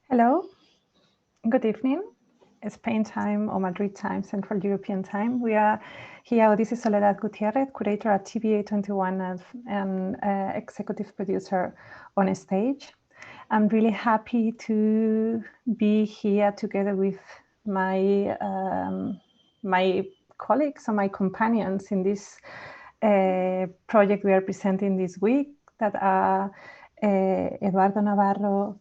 Hello, good evening. Spain time or Madrid time, Central European time. We are here. This is Soledad Gutiérrez, curator at TVA21 and executive producer on a stage. I'm really happy to be here together with my my colleagues and my companions in this project we are presenting this week, that are Eduardo Navarro,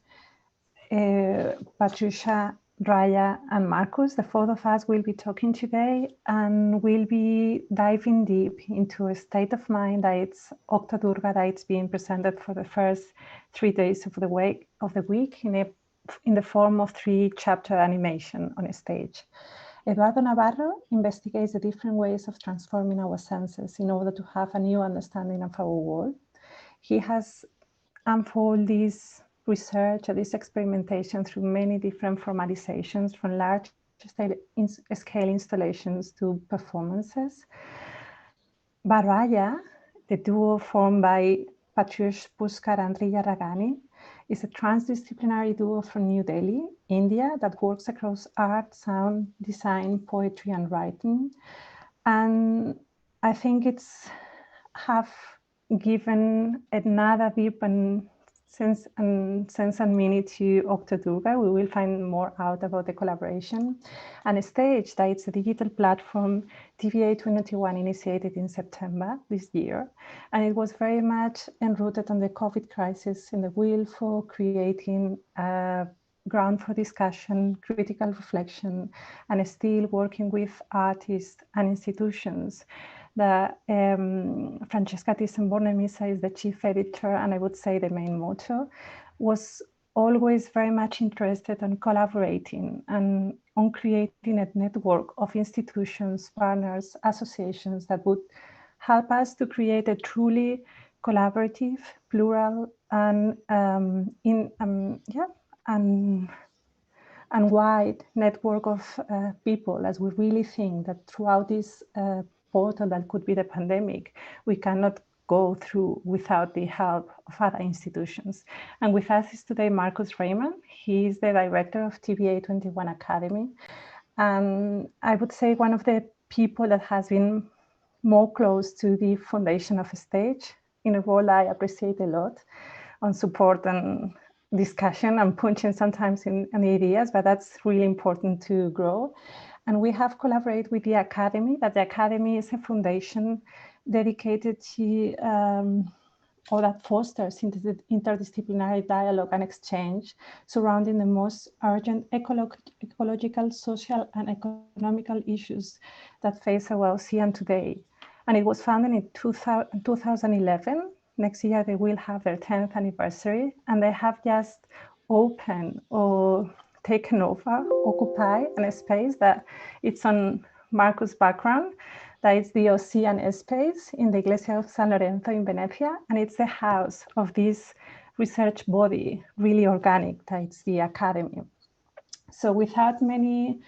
Pratyush, Riya, and Markus. The four of us will be talking today, and we'll be diving deep into a state of mind that it's Octo-Durga, that it's being presented for the first 3 days of the week in the form of 3-chapter animation on a stage. Eduardo Navarro investigates the different ways of transforming our senses in order to have a new understanding of our world. He has unfolded this research or this experimentation through many different formalizations, from large scale installations to performances. BaRiya, the duo formed by Pratyush Pushkar and Riya Raagini, is a transdisciplinary duo from New Delhi, India, that works across art, sound, design, poetry, and writing. And I think it's have given another deep and sense and meaning to Octo-Durga. We will find more out about the collaboration. And a stage that it's a digital platform TVA21 initiated in September this year. And it was very much enrooted on the COVID crisis, in the will for creating a ground for discussion, critical reflection, and still working with artists and institutions. Francesca Thyssen-Bornemisza is the chief editor, and I would say the main motto was always very much interested in collaborating and on creating a network of institutions, partners, associations that would help us to create a truly collaborative, plural, and wide network of people, as we really think that throughout this portal that could be the pandemic, we cannot go through without the help of other institutions. And with us is today Markus Reymann. He is the director of TVA21 Academy. And I would say one of the people that has been more close to the foundation of a stage, in a role I appreciate a lot, on support and discussion and punching sometimes in ideas, but that's really important to grow. And we have collaborated with the Academy, that the Academy is a foundation dedicated to, or that fosters interdisciplinary dialogue and exchange surrounding the most urgent ecological, social, and economical issues that face our ocean today. And it was founded in 2011. Next year, they will have their 10th anniversary, and they have just opened or taken over, occupy a space that it's on Markus' background, that is the Ocean space in the Iglesia of San Lorenzo in Venezia, and it's the house of this research body, really organic, that it's the Academy. So without many,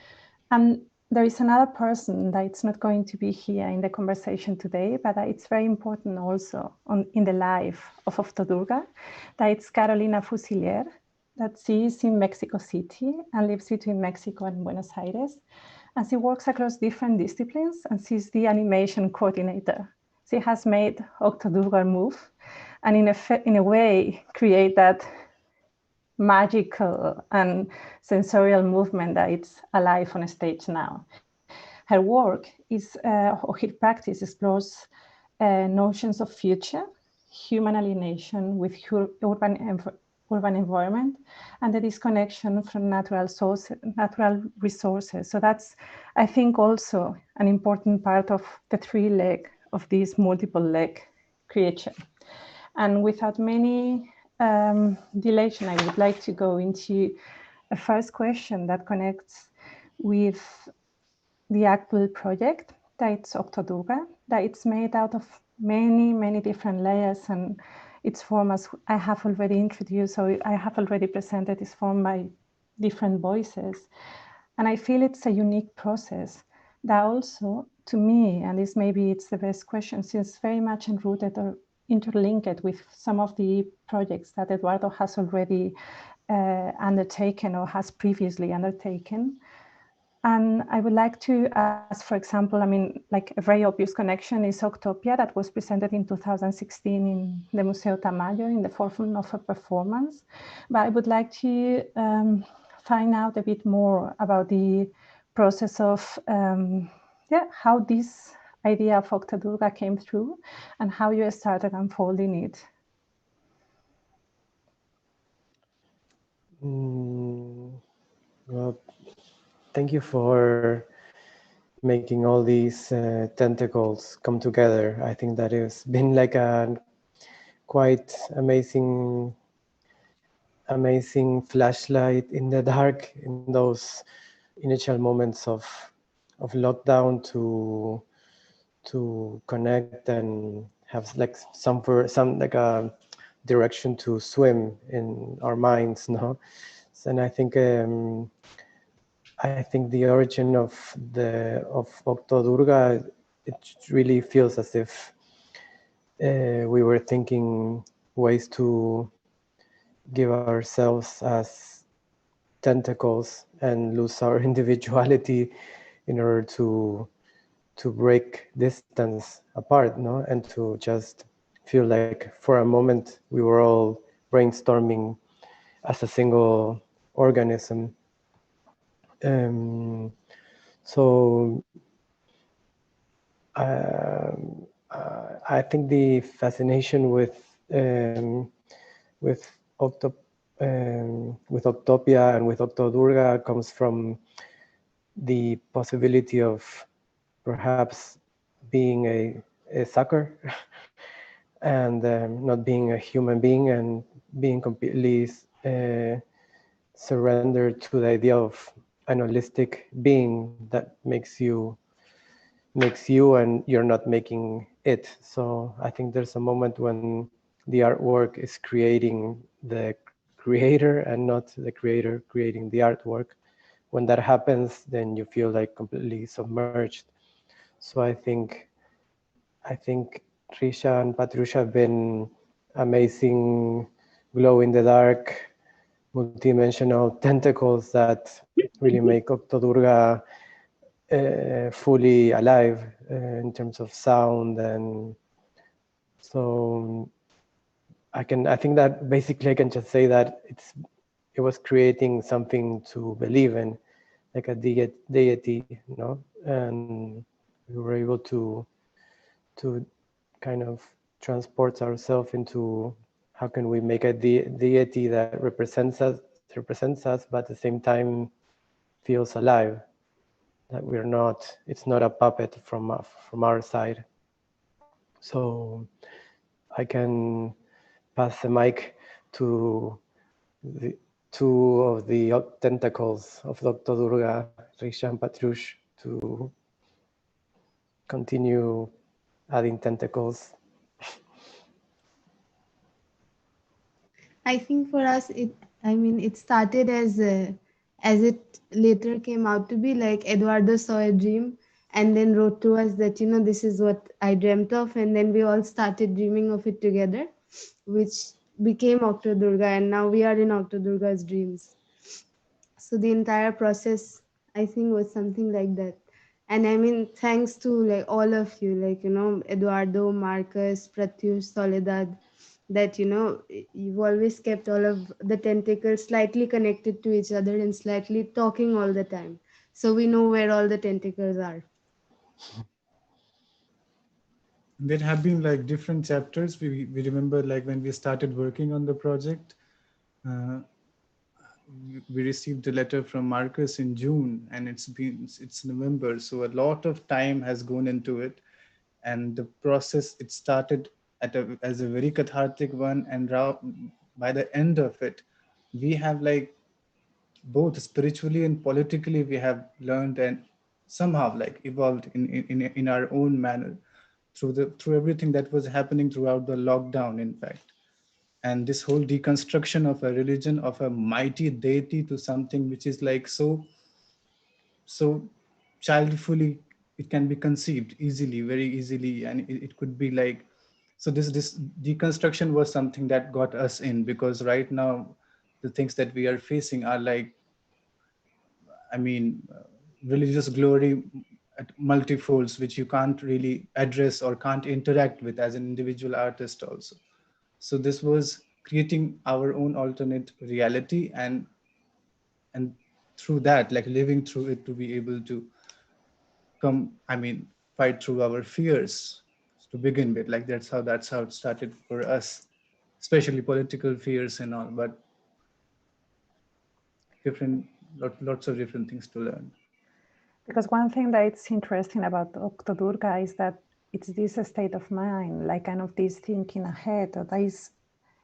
and there is another person that it's not going to be here in the conversation today, but it's very important also in the life of Octo-Durga, that it's Carolina Fusilier, that she is in Mexico City and lives between Mexico and Buenos Aires. And she works across different disciplines, and she's the animation coordinator. She has made Octo-Durga move, and in a way create that magical and sensorial movement that it's alive on a stage now. Her work or her practice explores notions of future, human alienation with urban environment, and the disconnection from natural resources. So that's, I think, also an important part of the three leg of this multiple leg creature. And without many dilation, I would like to go into a first question that connects with the actual project, that it's Octo-Durga, that it's made out of many different layers, and its form, as I have already introduced, so I have already presented, is formed by different voices. And I feel it's a unique process that also, to me, and this maybe it's the best question, since very much enrooted or interlinked with some of the projects that Eduardo has already undertaken or has previously undertaken. And I would like to ask, for example, I mean, like a very obvious connection is Octopia, that was presented in 2016 in the Museo Tamayo in the forefront of a performance. But I would like to find out a bit more about the process of how this idea of Octo-Durga came through and how you started unfolding it. Well, thank you for making all these tentacles come together. I think that has been like a quite amazing flashlight in the dark in those initial moments of lockdown to connect and have like some like a direction to swim in our minds, no? And I think the origin of Octo-Durga, it really feels as if we were thinking ways to give ourselves as tentacles and lose our individuality in order to break distance apart, no? And to just feel like for a moment we were all brainstorming as a single organism. So I think the fascination with Octopia and with Octo-Durga comes from the possibility of perhaps being a sucker and not being a human being and being completely surrendered to the idea of an holistic being that makes you and you're not making it. So I think there's a moment when the artwork is creating the creator and not the creator creating the artwork. When that happens, then you feel like completely submerged. So I think Risha and Patrusha have been amazing glow in the dark, multidimensional tentacles that really make Octo-Durga fully alive in terms of sound. And so I think that basically I can just say that it was creating something to believe in, like a deity, you know, and we were able to kind of transport ourselves into how can we make a deity that represents us, but at the same time feels alive. That we're not, it's not a puppet from our side. So I can pass the mic to the two of the tentacles of Dr. Durga, Risha and Patrush, to continue adding tentacles. I think for us, it started as it later came out to be, like Eduardo saw a dream and then wrote to us that, this is what I dreamt of. And then we all started dreaming of it together, which became Octo-Durga. And now we are in Octo-Durga's dreams. So the entire process, I think, was something like that. And thanks to like all of you, like, Eduardo, Markus, Pratyush, Soledad, that you've always kept all of the tentacles slightly connected to each other and slightly talking all the time, so we know where all the tentacles are. There have been like different chapters. We remember like when we started working on the project, uh, we received a letter from Markus in June, and it's November, so a lot of time has gone into it. And the process, it started as a very cathartic one, and by the end of it, we have like both spiritually and politically we have learned and somehow like evolved in our own manner through everything that was happening throughout the lockdown, in fact. And this whole deconstruction of a religion, of a mighty deity, to something which is like so childfully, it can be conceived easily, very easily, and it could be like, so this deconstruction was something that got us in, because right now the things that we are facing are like, I mean, religious glory at multifolds, which you can't really address or can't interact with as an individual artist also. So this was creating our own alternate reality, and through that, like living through it, to be able to come, I mean, fight through our fears to begin with. Like that's how it started for us, especially political fears and all, but different lots of different things to learn. Because one thing that it's interesting about Octo-Durga is that it's this state of mind, like kind of this thinking ahead, or there is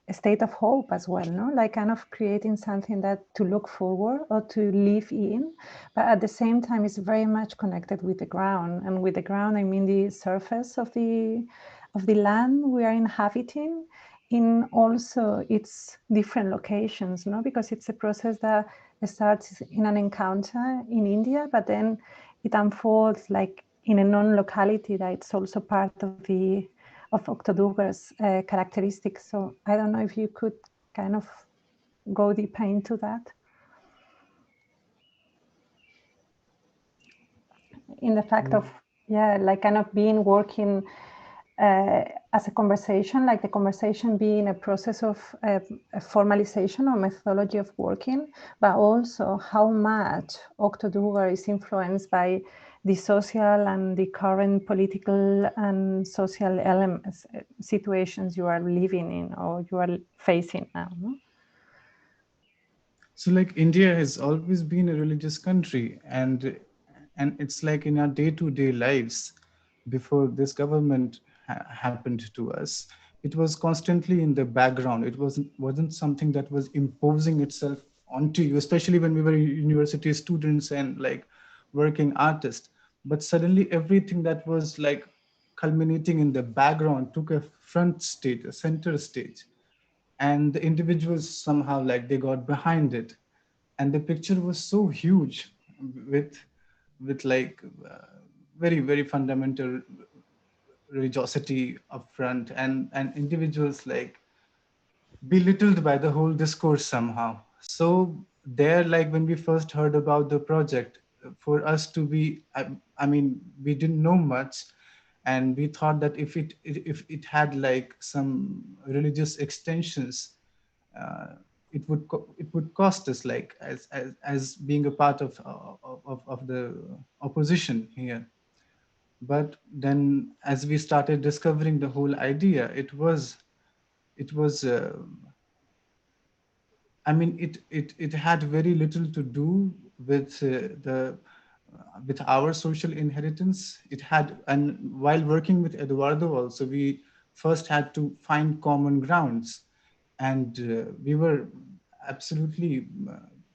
a state of hope as well, no? Like kind of creating something that to look forward or to live in, but at the same time it's very much connected with the ground. And with the ground, I mean the surface of the land we are inhabiting, in also its different locations, no? Because it's a process that starts in an encounter in India, but then it unfolds like in a non-locality that it's also part of Octo-Durga's characteristics. So I don't know if you could kind of go deeper into that. In the fact of, like kind of being working as a conversation, like the conversation being a process of a formalization or methodology of working, but also how much Octo-Durga is influenced by the social and the current political and social elements, situations you are living in or you are facing now. No? So like India has always been a religious country, and it's like in our day-to-day lives, before this government happened to us, it was constantly in the background. It wasn't something that was imposing itself onto you, especially when we were university students and like working artists. But suddenly everything that was like culminating in the background took a front stage, a center stage, and the individuals somehow like they got behind it, and the picture was so huge, with like very very fundamental religiosity up front, and individuals like belittled by the whole discourse somehow. So there, like when we first heard about the project, for us to be, I mean, we didn't know much, and we thought that if it had like some religious extensions, uh, it would cost us, like as being a part of the opposition here. But then as we started discovering the whole idea, it was I mean, it had very little to do with with our social inheritance. It had, and while working with Eduardo also, we first had to find common grounds, and we were absolutely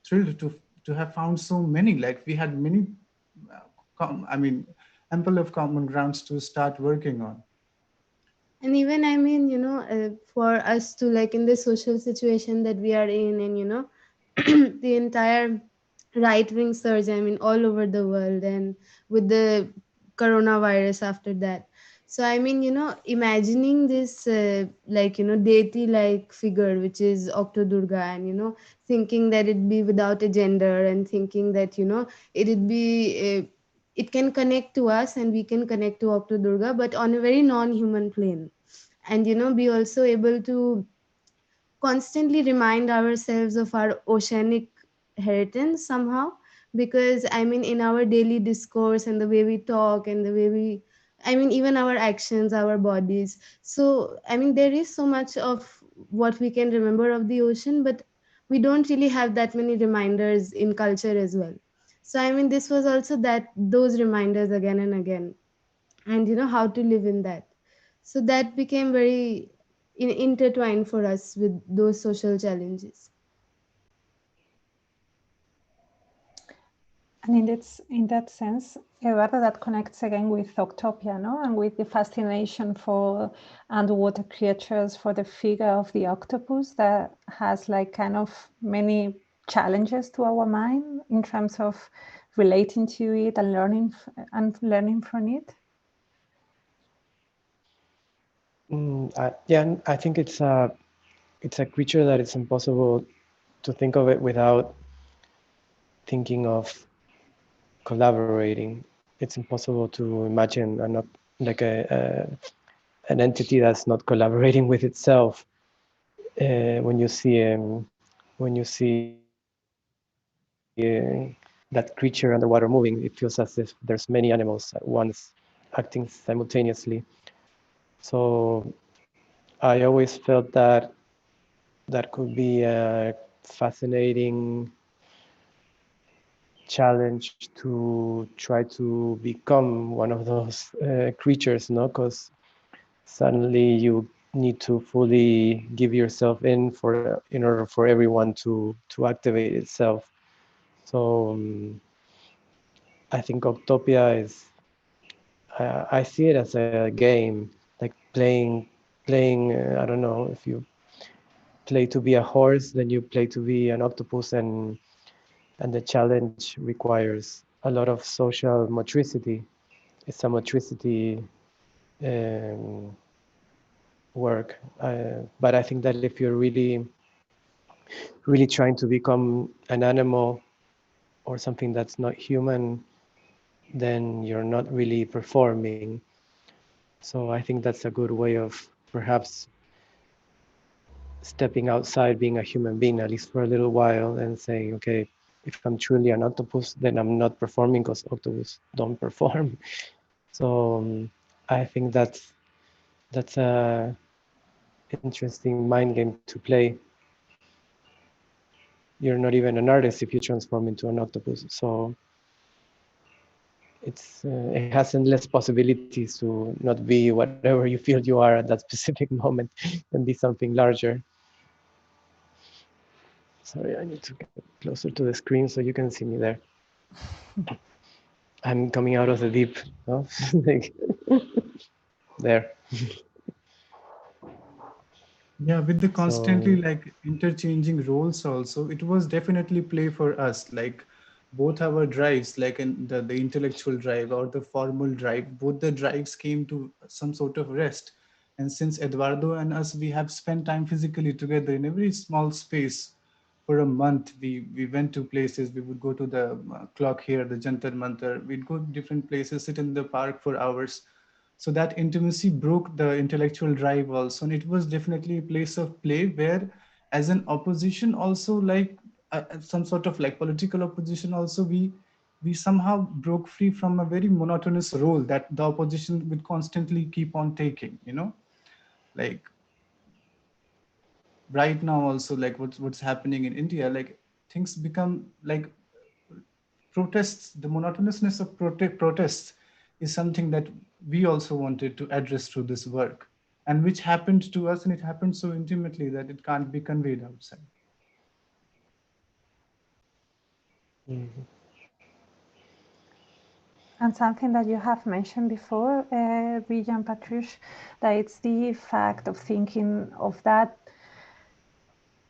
thrilled to have found so many. Like we had many, I mean, ample of common grounds to start working on. And even I mean, for us to, like, in the social situation that we are in, and the entire right wing surge, I mean, all over the world, and with the coronavirus after that. So I mean, imagining this like, deity like figure, which is Octo-Durga, and thinking that it be without a gender, and thinking that it'd be it can connect to us and we can connect to Octo-Durga, but on a very non-human plane. and be also able to constantly remind ourselves of our oceanic inheritance somehow. Because I mean, in our daily discourse and the way we talk and the way we, I mean, even our actions, our bodies. So I mean, there is so much of what we can remember of the ocean, but we don't really have that many reminders in culture as well. So I mean, this was also that, those reminders again and again, and how to live in that. So that became very intertwined for us with those social challenges. And in that sense, Eduardo, that connects again with Octopia, no? And with the fascination for underwater creatures, for the figure of the octopus that has like kind of many challenges to our mind in terms of relating to it and learning from it. Yeah, and I think it's a creature that it's impossible to think of it without thinking of collaborating. It's impossible to imagine like an entity that's not collaborating with itself. When you see that creature underwater moving, it feels as if there's many animals at once acting simultaneously. So I always felt that could be a fascinating challenge to try to become one of those creatures, no? Because suddenly you need to fully give yourself in order for everyone to activate itself. So I think Octopia is, I see it as a game, like playing. I don't know, if you play to be a horse, then you play to be an octopus, and the challenge requires a lot of social motricity. It's a motricity um, work, but I think that if you're really trying to become an animal or something that's not human, then you're not really performing. So I think that's a good way of perhaps stepping outside being a human being, at least for a little while, and saying, okay, if I'm truly an octopus, then I'm not performing, because octopus don't perform. So I think that's a interesting mind game to play. You're not even an artist if you transform into an octopus. So it has endless possibilities to not be whatever you feel you are at that specific moment and be something larger. Sorry, I need to get closer to the screen so you can see me there. I'm coming out of the deep, no? Like, there. Yeah, with the constantly So like interchanging roles also, it was definitely play for us. Like both our drives, like in the intellectual drive or the formal drive, both the drives came to some sort of rest. And since Eduardo and us, we have spent time physically together in a very small space for a month. We went to places. We would go to the clock here, the Jantar Mantar. We'd go to different places, sit in the park for hours. So that intimacy broke the intellectual drive also, and it was definitely a place of play where, as an opposition also, like some sort of like political opposition also, we somehow broke free from a very monotonous role that the opposition would constantly keep on taking, like right now also, like what's happening in India, like things become like protests. The monotonousness of protests is something that we also wanted to address through this work, and which happened to us, and it happened so intimately that it can't be conveyed outside. mhm. And something that you have mentioned before, Riya and Pratyush, that it's the fact of thinking of that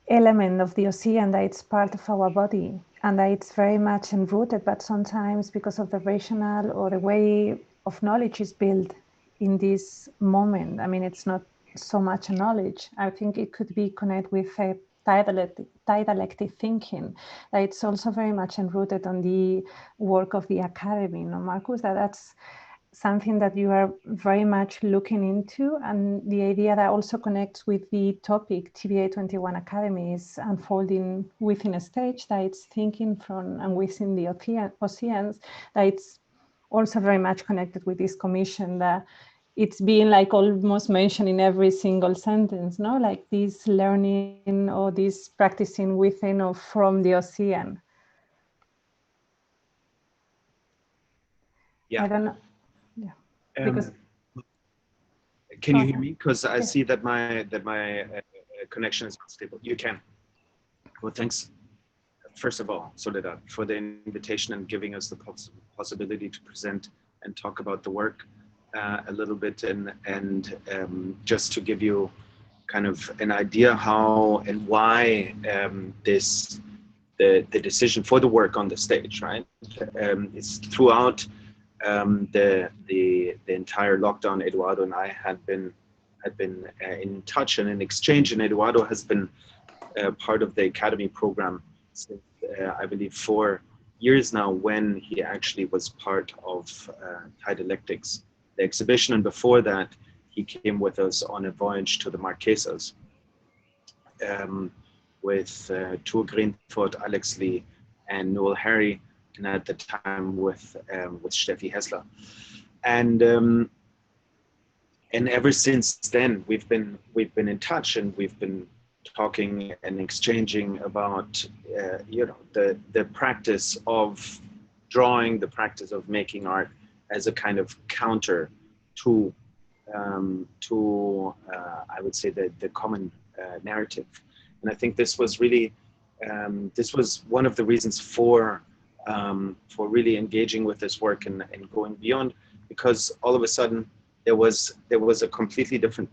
element of the ocean that it's part of our body and that it's very much enrooted, but sometimes because of the rational or the way of knowledge is built in this moment, I mean, it's not so much a knowledge. I think it could be connected with a dialectic thinking, that it's also very much enrooted on the work of the academy, Markus, that's something that you are very much looking into, and the idea that also connects with the topic TVA 21 Academy is unfolding within a stage that it's thinking from and within the oceans, that it's also very much connected with this commission, that it's being like almost mentioned in every single sentence, no? Like this learning or this practicing within or from the ocean. Yeah. I don't know. Yeah. Because can you hear me? Because I yes. see that my connection is unstable. You can. Well, thanks. First of all, Soledad, for the invitation and giving us the possibility to present and talk about the work a little bit, and just to give you kind of an idea how and why the decision for the work on the stage, right? It's throughout the entire lockdown. Eduardo and I had been in touch and in exchange, and Eduardo has been part of the Academy program since I believe 4 years now, when he actually was part of Dialectics, the exhibition, and before that he came with us on a voyage to the Marquesas with Tour Greenford, Alex Lee, and Noel Harry, and at the time with Steffi Hessler, and ever since then we've been in touch, and we've been talking and exchanging about the practice of drawing, the practice of making art as a kind of counter to I would say the common narrative. And I think this was really this was one of the reasons for really engaging with this work and going beyond, because all of a sudden there was a completely different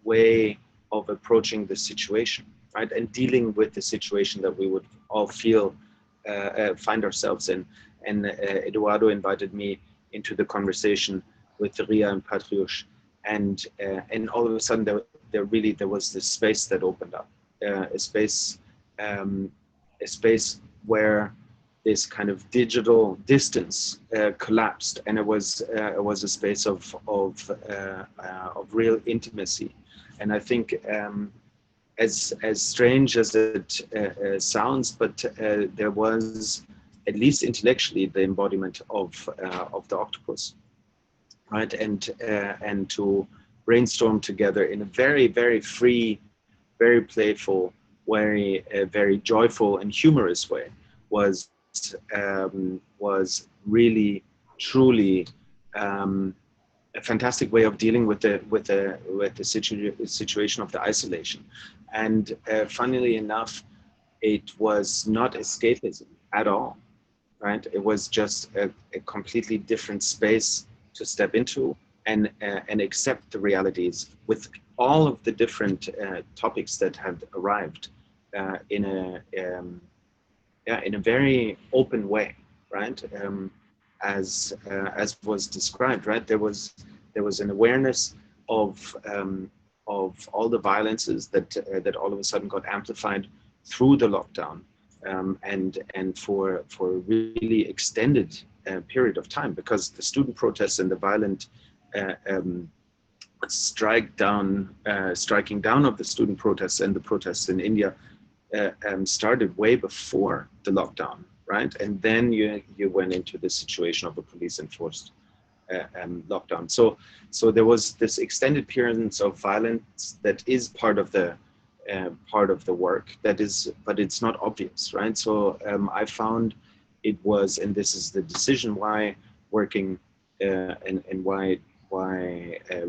way of approaching the situation, right, and dealing with the situation that we would all find ourselves in. And Eduardo invited me into the conversation with Riya and Pratyush, and all of a sudden there was this space that opened up, a space where this kind of digital distance collapsed, and it was a space of real intimacy. And I think, as strange as it sounds, but there was, at least intellectually, the embodiment of the octopus, right? And to brainstorm together in a very, very free, very playful, very joyful and humorous way was really, truly a fantastic way of dealing with the situation of the isolation. And funnily enough, it was not escapism at all, right? It was just a completely different space to step into and accept the realities with all of the different topics that had arrived in a very open way, right? As was described, right? There was an awareness of all the violences that all of a sudden got amplified through the lockdown, and for a really extended period of time, because the student protests and the violent striking down of the student protests and the protests in India started way before the lockdown, right? And then you went into the situation of a police enforced lockdown. So there was this extended period of violence that is part of the work, but it's not obvious, right? So I found it was, and this is the decision why working and why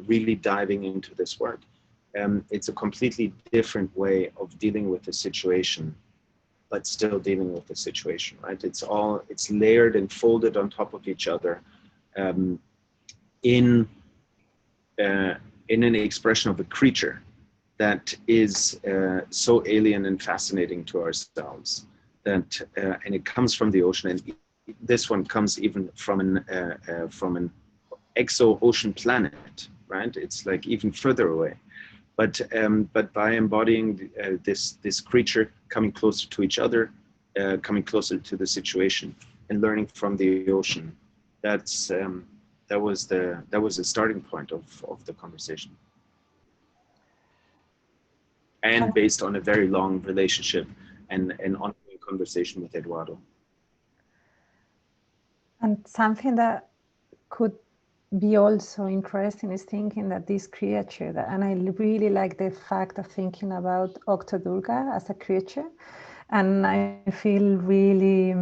really diving into this work. It's a completely different way of dealing with the situation, but still dealing with the situation, right? It's layered and folded on top of each other in an expression of a creature that is so alien and fascinating to ourselves, that and it comes from the ocean, and this one comes even from an exo-ocean planet, right? It's like even further away. But by embodying this creature, coming closer to each other, coming closer to the situation, and learning from the ocean, that's the starting point of the conversation, and based on a very long relationship and an ongoing conversation with Eduardo. And something that could be also interesting is thinking that this creature, and I really like the fact of thinking about Octo-Durga as a creature, and I feel really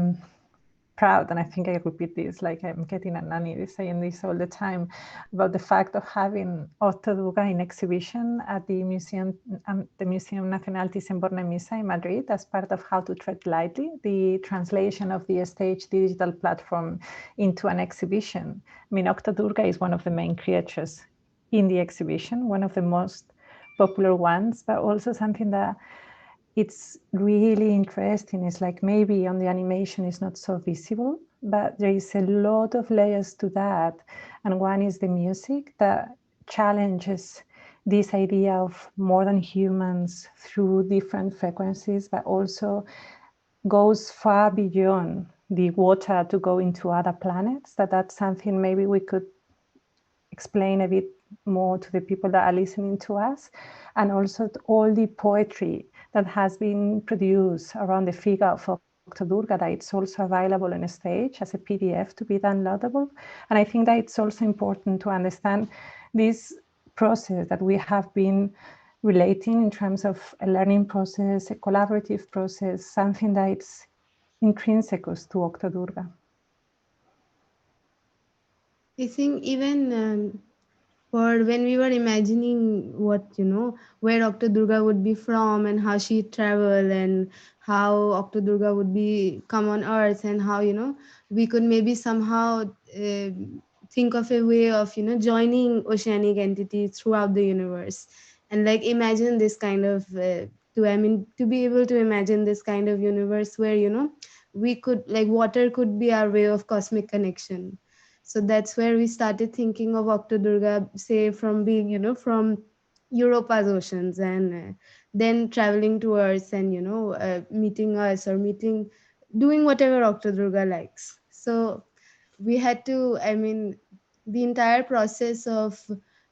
proud, and I think I repeat this like I'm getting a nanny saying this all the time, about the fact of having Octo-Durga in exhibition at the Museum Nacional Thyssen-Bornemisza Misa in Madrid as part of How to Tread Lightly, the translation of the stage digital platform into an exhibition. I mean, Octo-Durga is one of the main creatures in the exhibition, one of the most popular ones, but also something that it's really interesting. It's like maybe on the animation is not so visible, but there is a lot of layers to that. And one is the music that challenges this idea of more than humans through different frequencies, but also goes far beyond the water to go into other planets. That's something maybe we could explain a bit more to the people that are listening to us. And also all the poetry that has been produced around the figure of Octo-Durga, that it's also available on a stage as a PDF to be downloadable. And I think that it's also important to understand this process that we have been relating in terms of a learning process, a collaborative process, something that it's intrinsic to Octo-Durga. I think even for when we were imagining what, where Octo-Durga would be from and how she'd travel and how Octo-Durga would be come on earth and how, we could maybe somehow think of a way of, joining oceanic entities throughout the universe. And like imagine this kind of, to be able to imagine this kind of universe where, we could, like water could be our way of cosmic connection. So that's where we started thinking of Octo-Durga, say from being, from Europa's oceans and then traveling to Earth and, meeting us or doing whatever Octo-Durga likes. So we had to, the entire process of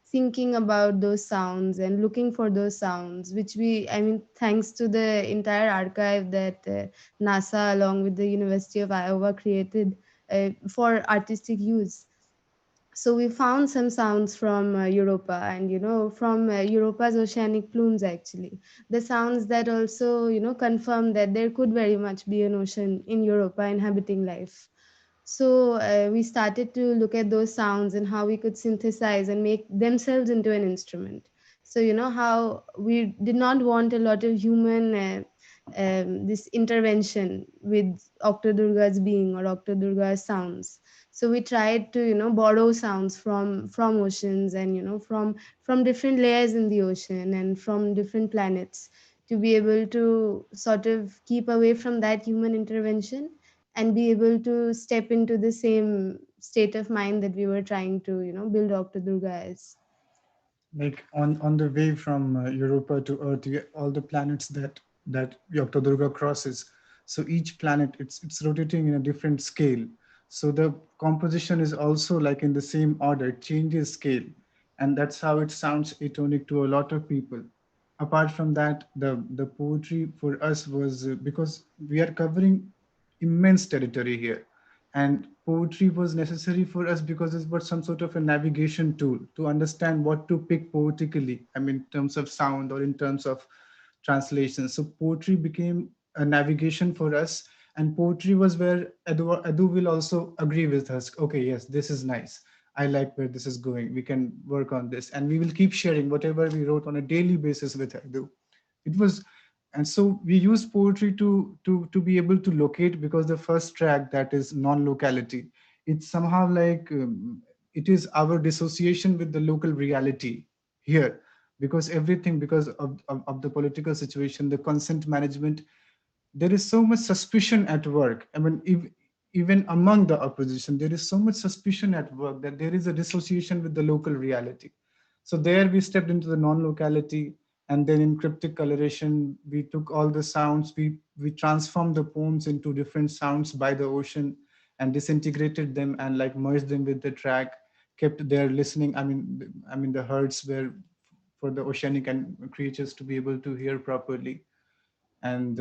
thinking about those sounds and looking for those sounds, which thanks to the entire archive that NASA along with the University of Iowa created for artistic use. So we found some sounds from Europa and, from Europa's oceanic plumes, actually. The sounds that also, confirm that there could very much be an ocean in Europa inhabiting life. So we started to look at those sounds and how we could synthesize and make themselves into an instrument. So, how we did not want a lot of human this intervention with Octo-Durga's being or Octo-Durga's sounds. So we tried to, borrow sounds from oceans and, from different layers in the ocean and from different planets to be able to sort of keep away from that human intervention and be able to step into the same state of mind that we were trying to, build Octo-Durga as. Like on the way from Europa to Earth, you get all the planets that Octo-Durga crosses. So each planet, it's rotating in a different scale. So the composition is also like in the same order, it changes scale. And that's how it sounds atonic to a lot of people. Apart from that, the poetry for us was because we are covering immense territory here. And poetry was necessary for us because it was some sort of a navigation tool to understand what to pick poetically, in terms of sound or in terms of translation. So poetry became a navigation for us. And poetry was where Edu will also agree with us. Okay, yes, this is nice. I like where this is going. We can work on this. And we will keep sharing whatever we wrote on a daily basis with Edu. It was, and so we use poetry to be able to locate, because the first track, that is non-locality, it's somehow like it is our dissociation with the local reality here, because everything, because of the political situation, the consent management, there is so much suspicion at work. Even among the opposition, there is so much suspicion at work that there is a dissociation with the local reality. So there we stepped into the non-locality, and then in cryptic coloration, we took all the sounds, we transformed the poems into different sounds by the ocean and disintegrated them and like merged them with the track, kept there listening. I mean the herds were for the oceanic and creatures to be able to hear properly. And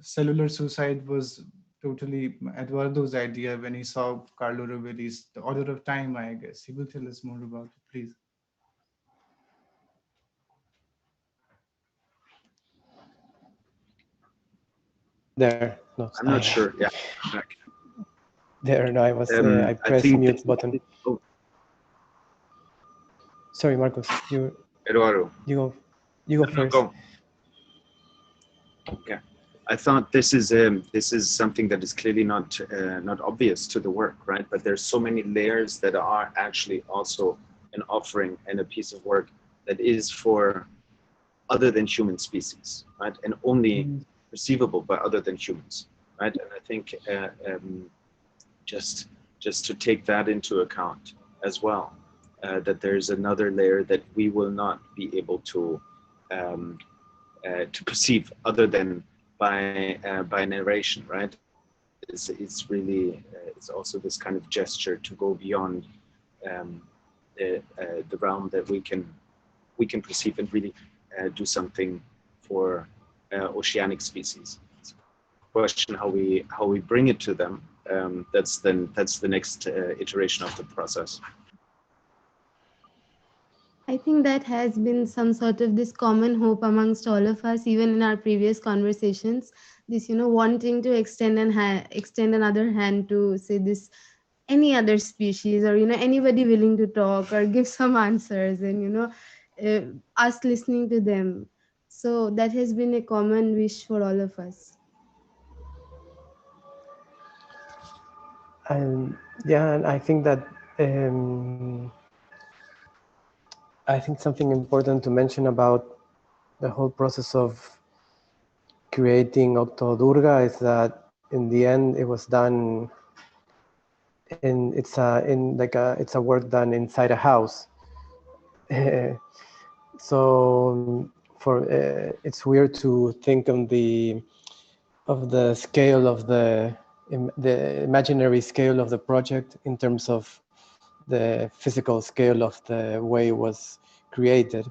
cellular suicide was totally Eduardo's idea when he saw Carlo Rovelli's The Order of Time, I guess. He will tell us more about it, please. There. No, I'm not sure. Yeah. Back. There, no, I was. I pressed mute button. Oh. Sorry, Markus. Eduardo. You go first. Go. Okay. I thought this is something that is clearly not obvious to the work, right? But there's so many layers that are actually also an offering and a piece of work that is for other than human species, right? And only perceivable by other than humans, right? And I think just to take that into account as well, that there's another layer that we will not be able to perceive other than by narration, right? It's really it's also this kind of gesture to go beyond the realm that we can perceive and really do something for oceanic species. It's a question how we bring it to them. That's the next iteration of the process. I think that has been some sort of this common hope amongst all of us, even in our previous conversations. This, wanting to extend another hand to say this any other species, or anybody willing to talk or give some answers, and us listening to them. So that has been a common wish for all of us. And yeah, and I think that I think something important to mention about the whole process of creating Octo-Durga is that in the end it was done it's a work done inside a house. So it's weird to think of the scale of the imaginary scale of the project in terms of the physical scale of the way it was created.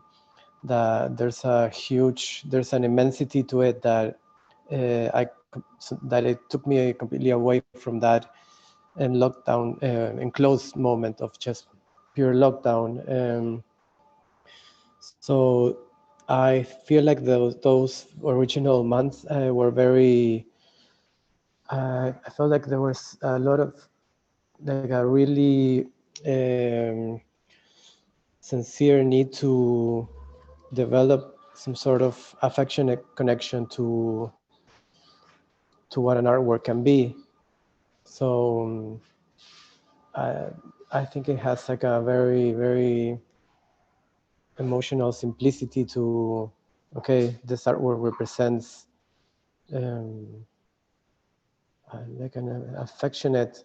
That there's an immensity to it that that it took me completely away from that and lockdown enclosed moment of just pure lockdown. So I feel like those original months were very. I felt like there was a lot of like a really sincere need to develop some sort of affectionate connection to what an artwork can be. So I think it has like a very, very emotional simplicity to, okay, this artwork represents like an affectionate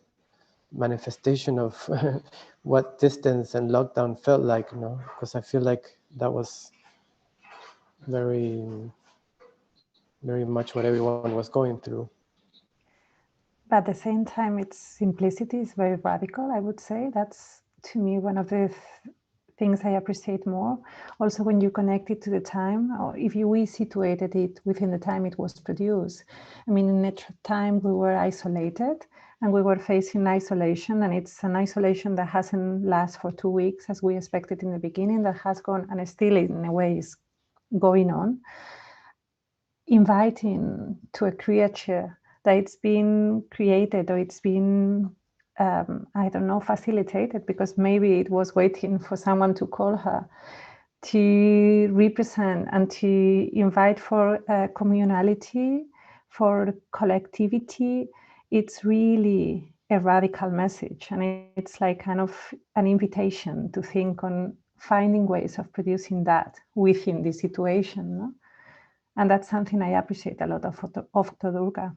manifestation of what distance and lockdown felt like, because I feel like that was very, very much what everyone was going through. But at the same time, its simplicity is very radical, I would say. That's, to me, one of the things I appreciate more. Also, when you connect it to the time, or if we situated it within the time it was produced. I mean, in that time, we were isolated and we were facing isolation, and it's an isolation that hasn't lasted for 2 weeks as we expected in the beginning, that has gone and still in a way is going on. Inviting to a creature that it's been created or it's been, I don't know, facilitated, because maybe it was waiting for someone to call her, to represent and to invite for communality, for collectivity. It's really a radical message, and it's like kind of an invitation to think on finding ways of producing that within the situation, no? And that's something I appreciate a lot of Octo-Durga.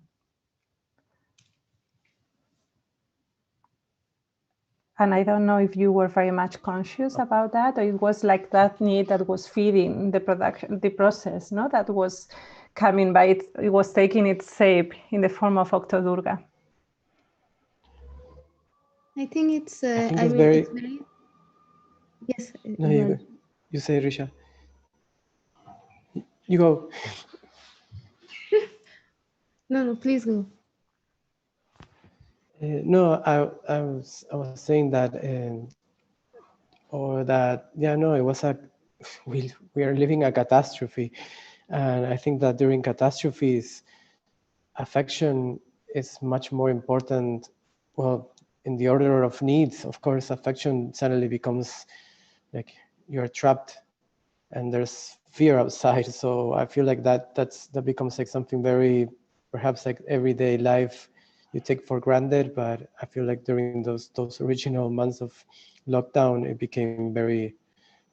And I don't know if you were very much conscious about that, or it was like that need that was feeding the production, the process, no? That was coming by it was taking its shape in the form of Octo-Durga. I think it's, I think it's very, Yes, No, Eduardo. you say, Risha. You go. No, please go. No, I was saying that, or that, yeah, no, it was we are living a catastrophe, and I think that during catastrophes, affection is much more important. Well, in the order of needs, of course, affection suddenly becomes like you're trapped, and there's fear outside. So I feel like that becomes like something very, perhaps like everyday life you take for granted. But I feel like during those original months of lockdown, it became very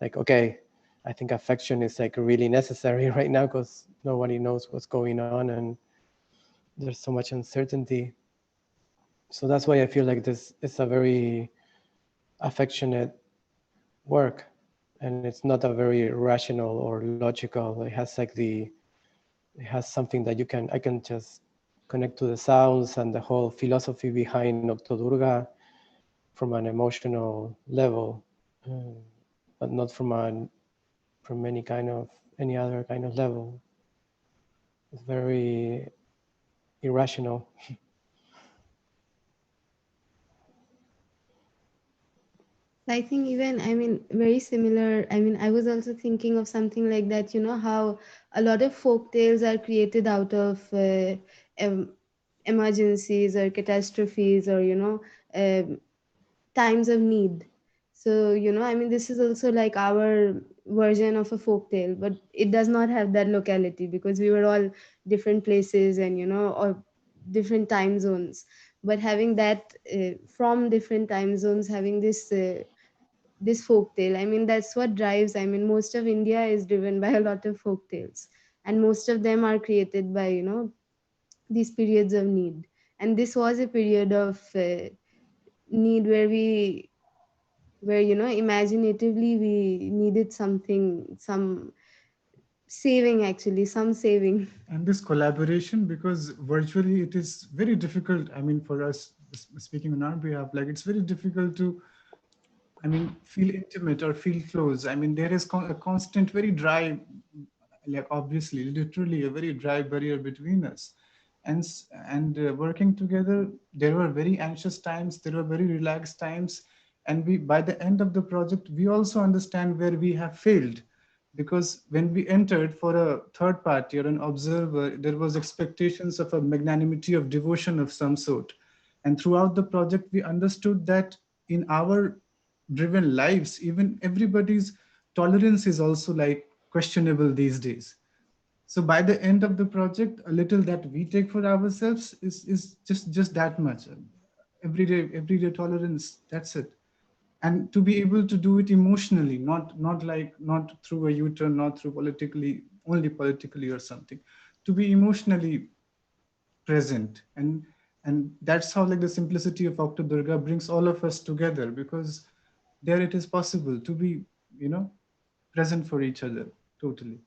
like, okay, I think affection is like really necessary right now because nobody knows what's going on and there's so much uncertainty. So that's why I feel like this is a very affectionate work, and it's not a very rational or logical. It has like it has something that I can just connect to the sounds and the whole philosophy behind Octo-Durga from an emotional level, but not from any other kind of level. It's very irrational. I think even, I mean, very similar. I mean, I was also thinking of something like that, you know, how a lot of folk tales are created out of emergencies or catastrophes or, you know, times of need. So, you know, I mean, this is also like our version of a folk tale, but it does not have that locality because we were all different places and, you know, or different time zones. But having that from different time zones, having this folk tale, I mean, that's what drives. I mean, most of India is driven by a lot of folk tales, and most of them are created by, you know, these periods of need. And this was a period of need where, you know, imaginatively we needed something, some saving, actually some saving. And this collaboration, because virtually it is very difficult. I mean, for us, speaking on our behalf, like it's very difficult to, I mean, feel intimate or feel close. I mean, there is a constant, very dry, like obviously, literally a very dry barrier between us. And working together, there were very anxious times, there were very relaxed times, and we, by the end of the project, we also understand where we have failed, because when we entered for a third party or an observer, there was expectations of a magnanimity of devotion of some sort, and throughout the project, we understood that in our driven lives, even everybody's tolerance is also like questionable these days. So by the end of the project, a little that we take for ourselves is just that much. Everyday tolerance, that's it. And to be able to do it emotionally, not through a U-turn, not through only politically or something, to be emotionally present. And that's how like the simplicity of Octo-Durga brings all of us together, because there it is possible to be, you know, present for each other totally.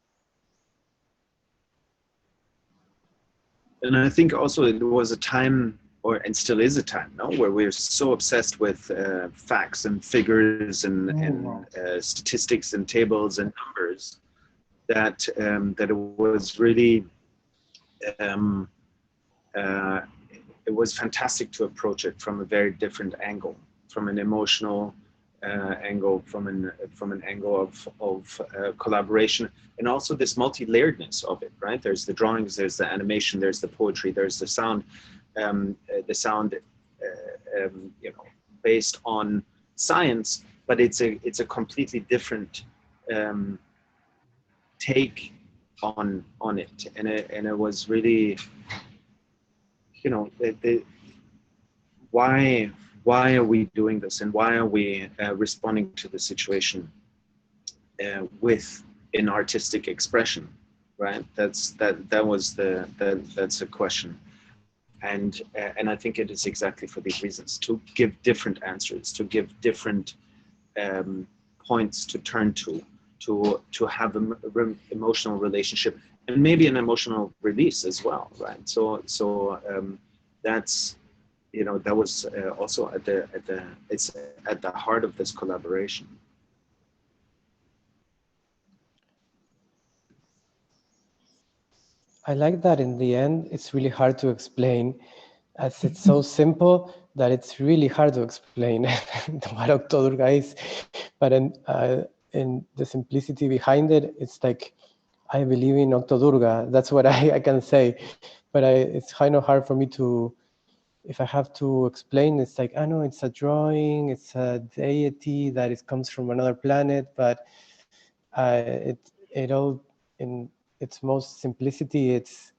And I think also it was a time, and still is a time, no, where we're so obsessed with facts and figures and statistics and tables and numbers that that it was really um, uh, it was fantastic to approach it from a very different angle, from an emotional angle, from an angle of collaboration, and also this multi-layeredness of it. Right? There's the drawings, there's the animation, there's the poetry, there's the sound. You know, based on science, but it's a completely different take on it, and it was really, you know, why are we doing this, and why are we responding to the situation with an artistic expression, right? That's a question, and I think it is exactly for these reasons, to give different answers, to give different points to turn to have an emotional relationship, and maybe an emotional release as well, right? So that's, you know, that was also it's at the heart of this collaboration. I like that in the end, it's really hard to explain, as it's so simple that it's really hard to explain what Octo-Durga is. But in the simplicity behind it, it's like, I believe in Octo-Durga. That's what I can say. But it's kind of hard for me to, if I have to explain, it's like, I know it's a drawing, it's a deity that comes from another planet, but it all, in its most simplicity, it's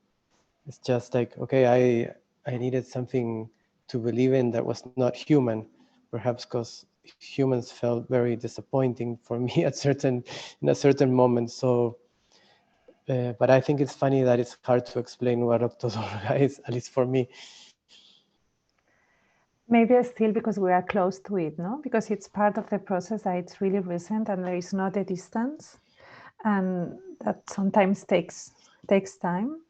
just like, okay, I needed something to believe in that was not human, perhaps because humans felt very disappointing for me in a certain moment. So, but I think it's funny that it's hard to explain what Octo-Durga is, at least for me. Maybe still because we are close to it, no? Because it's part of the process that it's really recent and there is not a distance, and that sometimes takes time.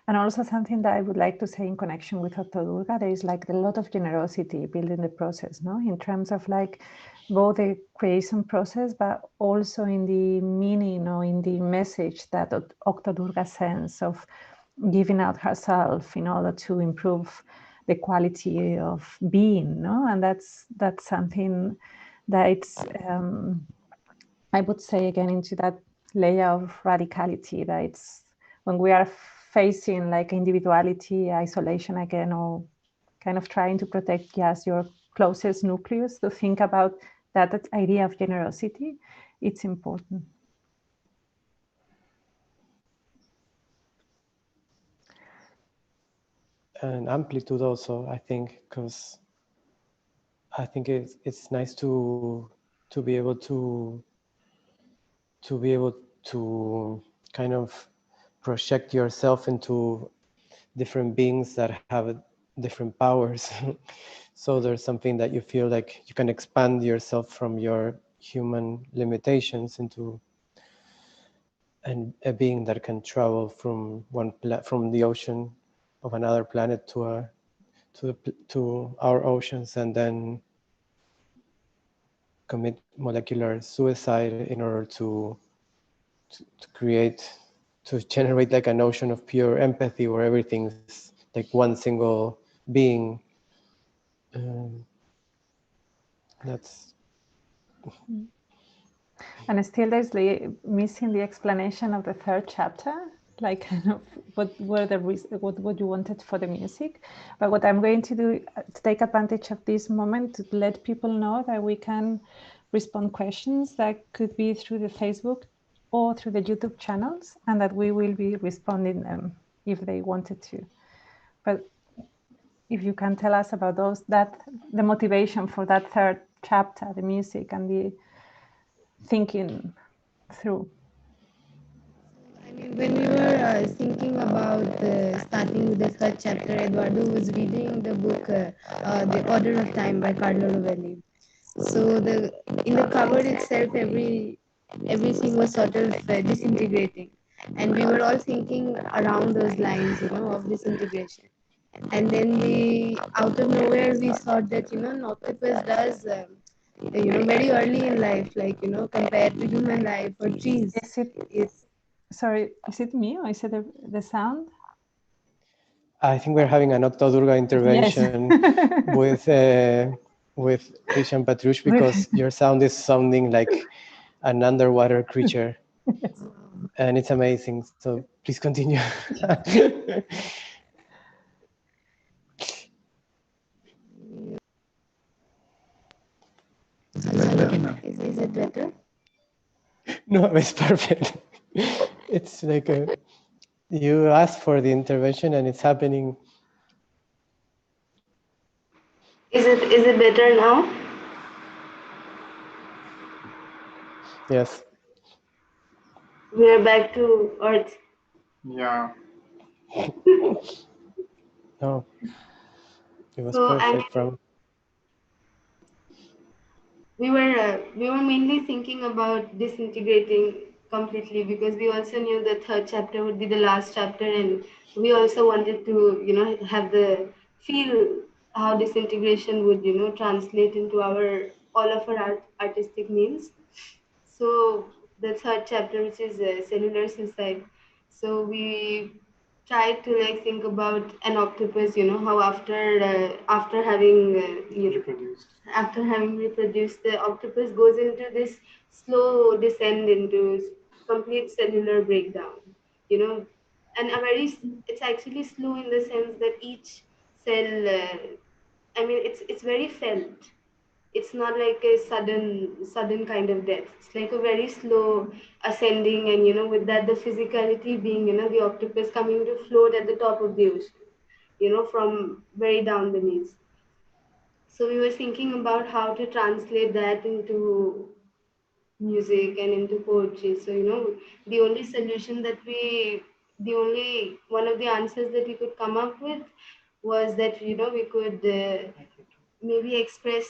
And also something that I would like to say in connection with Octo-Durga, there is like a lot of generosity built in the process, no? In terms of like both the creation process, but also in the meaning or in the message that Octo-Durga sends of giving out herself in order to improve the quality of being, no? And that's something that it's, I would say again, into that layer of radicality that it's when we are facing like individuality, isolation again, or kind of trying to protect just your closest nucleus, to think about that idea of generosity, it's important. And amplitude also, I think, because I think it's nice to be able to kind of project yourself into different beings that have different powers. So there's something that you feel like you can expand yourself from your human limitations into a being that can travel from from the ocean of another planet to our oceans, and then commit molecular suicide in order to generate like a notion of pure empathy where everything's like one single being. That's And still there's missing the explanation of the third chapter, like kind of what you wanted for the music. But what I'm going to do to take advantage of this moment to let people know that we can respond questions that could be through the Facebook or through the YouTube channels, and that we will be responding them if they wanted to. But if you can tell us about the motivation for that third chapter, the music and the thinking through. I mean, when we were thinking about starting with the third chapter, Eduardo was reading the book The Order of Time by Carlo Rovelli. So in the cover itself, everything was sort of disintegrating, and we were all thinking around those lines, of disintegration. And then out of nowhere, we thought that an octopus does. Very early in life, like compared to human life or trees. Sorry, is it me or is it the sound? I think we're having an Octo-Durga intervention. Yes. with Christian Patrush, because your sound is sounding like an underwater creature. Yes. And it's amazing. So please continue. Is it better? No, it's perfect. It's like you asked for the intervention and it's happening. Is it better now? Yes. We are back to Earth. Yeah. No. It was perfect we were mainly thinking about disintegrating completely, because we also knew the third chapter would be the last chapter, and we also wanted to have the feel how disintegration would translate into all of our artistic means. So the third chapter, which is cellular suicide, so we tried to like think about an octopus, you know, how after having after having reproduced, the octopus goes into this slow descent into complete cellular breakdown, you know, and it's actually slow in the sense that each cell, I mean, it's very felt. It's not like a sudden kind of death. It's like a very slow ascending, and you know, with that the physicality being, you know, the octopus coming to float at the top of the ocean, you know, from very down beneath. So we were thinking about how to translate that into music and into poetry. So, you know, the only solution that the only one of the answers that we could come up with was that, you know, we could maybe express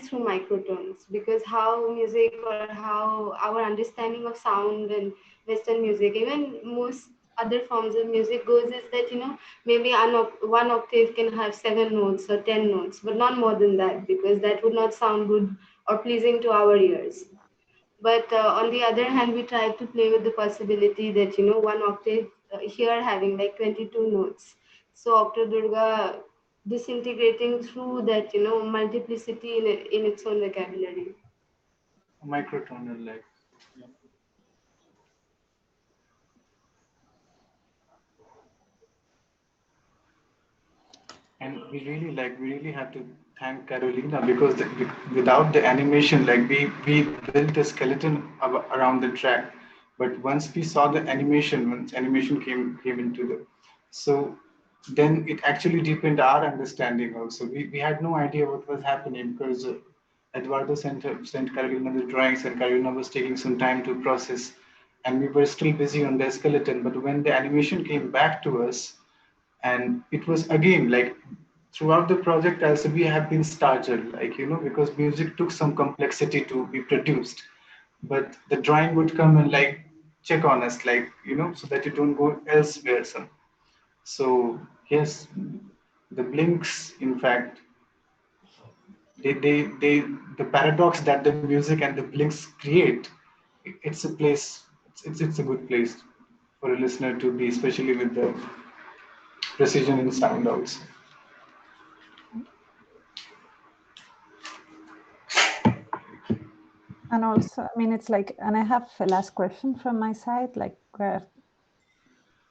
through microtones, because how music or how our understanding of sound and Western music, even most other forms of music goes, is that, you know, maybe one octave can have 7 notes or 10 notes, but not more than that, because that would not sound good or pleasing to our ears. But on the other hand, we tried to play with the possibility that, you know, one octave here having like 22 notes. So Octo-Durga disintegrating through that, you know, multiplicity in its own vocabulary. Microtonal, like. Yeah. And we really have to thank Carolina, because without the animation, like we built a skeleton around the track, but once we saw the animation, once animation came into the, so then it actually deepened our understanding also. We had no idea what was happening, because Eduardo sent Carolina the drawings, and Carolina was taking some time to process, and we were still busy on the skeleton. But when the animation came back to us, and it was again like throughout the project also we have been startled, like, you know, because music took some complexity to be produced, but the drawing would come and like check on us, like, you know, so that you don't go elsewhere. So yes, the blinks, in fact, they the paradox that the music and the blinks create, it's a place, it's a good place for a listener to be, especially with the precision in sound also. And also, I mean, it's like, and I have a last question from my side, like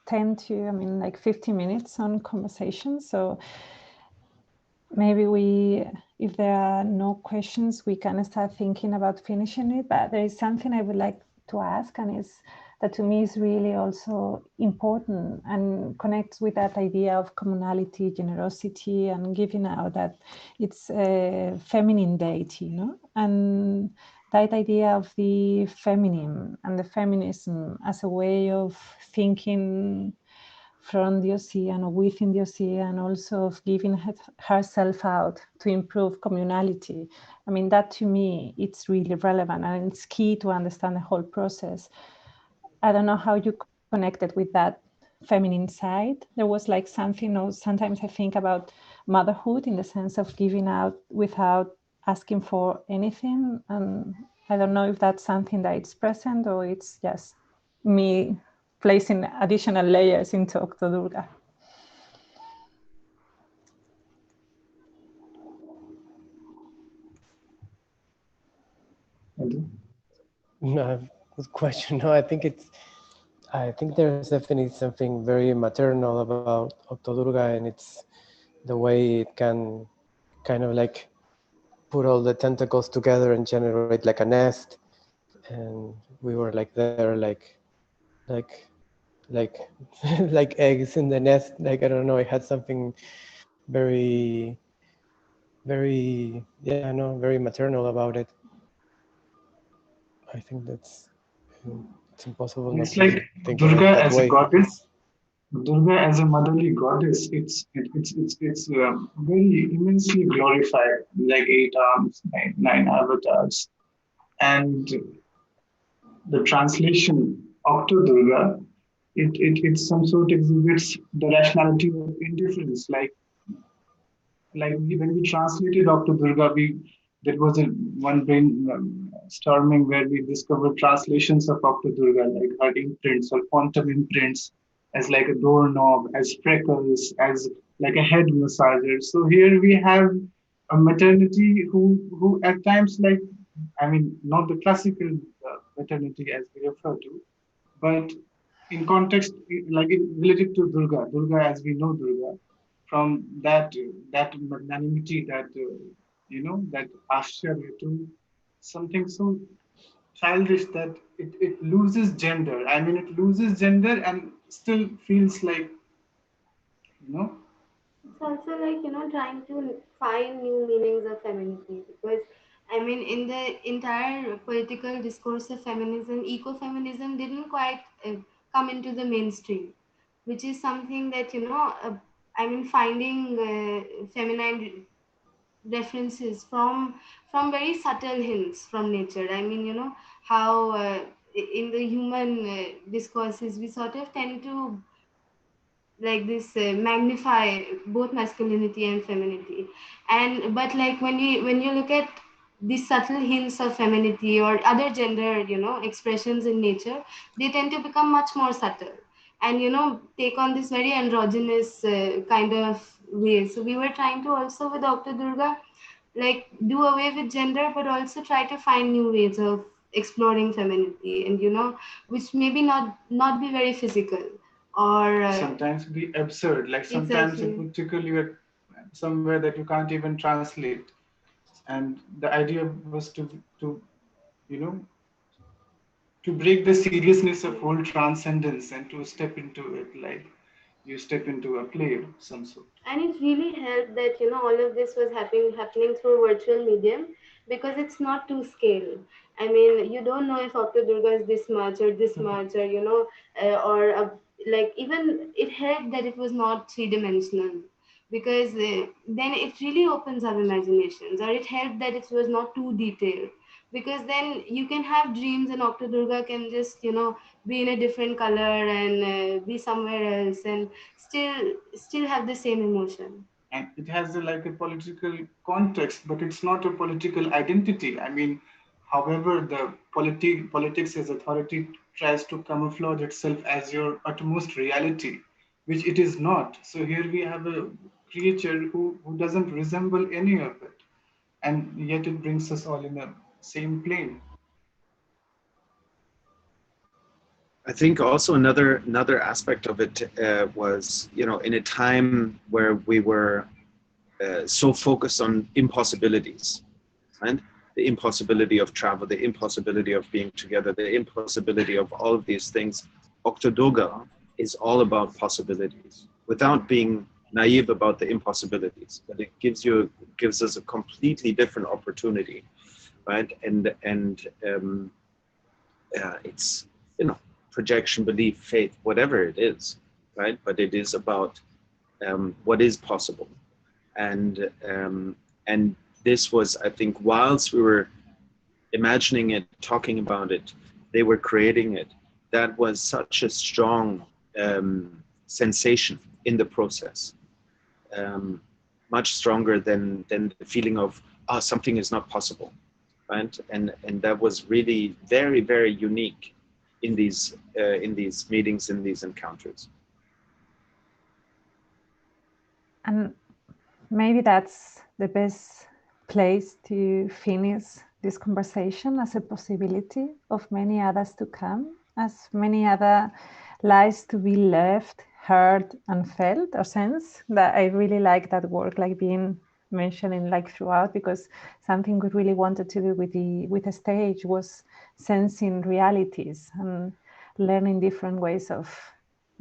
10 to, I mean, like 50 minutes on conversation. So maybe if there are no questions, we can start thinking about finishing it. But there is something I would like to ask, and it's that to me is really also important and connects with that idea of communality, generosity, and giving out, that it's a feminine deity, you know? And that idea of the feminine and the feminism as a way of thinking from the ocean or within the ocean, also of giving herself out to improve communality. I mean, that to me, it's really relevant, and it's key to understand the whole process. I don't know how you connected with that feminine side. There was like something, or sometimes I think about motherhood in the sense of giving out without asking for anything. And I don't know if that's something that it's present, or it's just me placing additional layers into Octo-Durga. No, good question. No, I think there's definitely something very maternal about Octo-Durga, and it's the way it can kind of like put all the tentacles together and generate like a nest. And we were like there, like like eggs in the nest. Like, I don't know, it had something very, very, yeah, I know, very maternal about it. I think it's impossible not to like think Durga of it that as way. a goddess, Durga as a motherly goddess, it's very immensely glorified, like 8 arms, nine avatars, and the translation Octo-Durga, it some sort exhibits the rationality of indifference. When we translated Octo-Durga, there was one brainstorming where we discovered translations of Octo-Durga, like her imprints or quantum imprints as like a doorknob, as freckles, as like a head massager. So here we have a maternity who at times like, I mean, not the classical maternity as we refer to, but in context, like related to Durga as we know Durga, from that magnanimity, that that ashcharya to something so childish that it loses gender. I mean, it loses gender and still feels like, you know. It's also like, trying to find new meanings of femininity, because I mean, in the entire political discourse of feminism, ecofeminism didn't quite come into the mainstream, which is something that, I mean, finding feminine references from very subtle hints from nature. I mean, how in the human discourses we sort of tend to like this magnify both masculinity and femininity, and but like when you look at these subtle hints of femininity or other gender expressions in nature, they tend to become much more subtle and take on this very androgynous kind of way. So we were trying to also with Octo-Durga like do away with gender, but also try to find new ways of exploring femininity, and which maybe not be very physical or sometimes be absurd, like sometimes exactly. it would tickle you at somewhere that you can't even translate. And the idea was to you know to break the seriousness of whole transcendence and to step into it like you step into a play of some sort. And it really helped that all of this was happening through virtual medium, because it's not to scale. I mean, you don't know if Octo-Durga is this much or this much, or like even it helped that it was not three-dimensional, because then it really opens our imaginations, or it helped that it was not too detailed, because then you can have dreams and Octo-Durga can just be in a different color and be somewhere else and still have the same emotion. And it has like a political context, but it's not a political identity. I mean, however, the politics as authority tries to camouflage itself as your utmost reality, which it is not. So here we have a creature who doesn't resemble any of it, and yet it brings us all in the same plane. I think also another aspect of it was, in a time where we were so focused on impossibilities, right? The impossibility of travel, the impossibility of being together, the impossibility of all of these things. Octo-Durga is all about possibilities, without being naive about the impossibilities, but it gives us a completely different opportunity, right? And it's projection, belief, faith, whatever it is, right? But it is about what is possible, and this was, I think, whilst we were imagining it, talking about it, they were creating it. That was such a strong sensation in the process, much stronger than the feeling of something is not possible, right? And that was really very, very unique in these meetings, in these encounters. And maybe that's the best place to finish this conversation, as a possibility of many others to come, as many other lives to be lived, heard, and felt, or sense. That I really like that work, like being mentioning like throughout, because something we really wanted to do with the stage was sensing realities and learning different ways of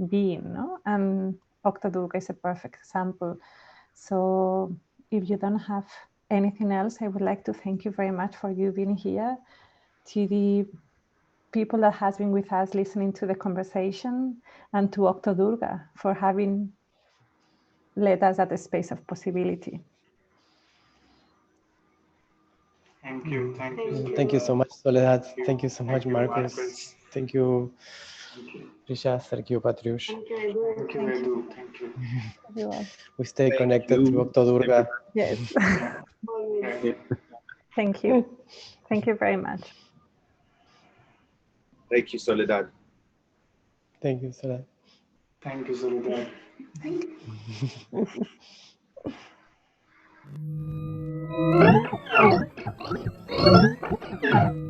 being, no? And Octo-Durga is a perfect example. So if you don't have anything else, I would like to thank you very much for you being here, to the people that has been with us listening to the conversation, and to Octo-Durga for having led us at the space of possibility. Thank you. Thank you so much, Soledad. Thank you so much, Markus. Thank you, Riya. Thank you, Pratyush. Thank you, Edu. Thank you. Everyone. We stay connected through Octo-Durga. Yes. Yeah. Thank you. Thank you very much. Thank you, Soledad. Thank you, Soledad. Thank you, Soledad. Thank you.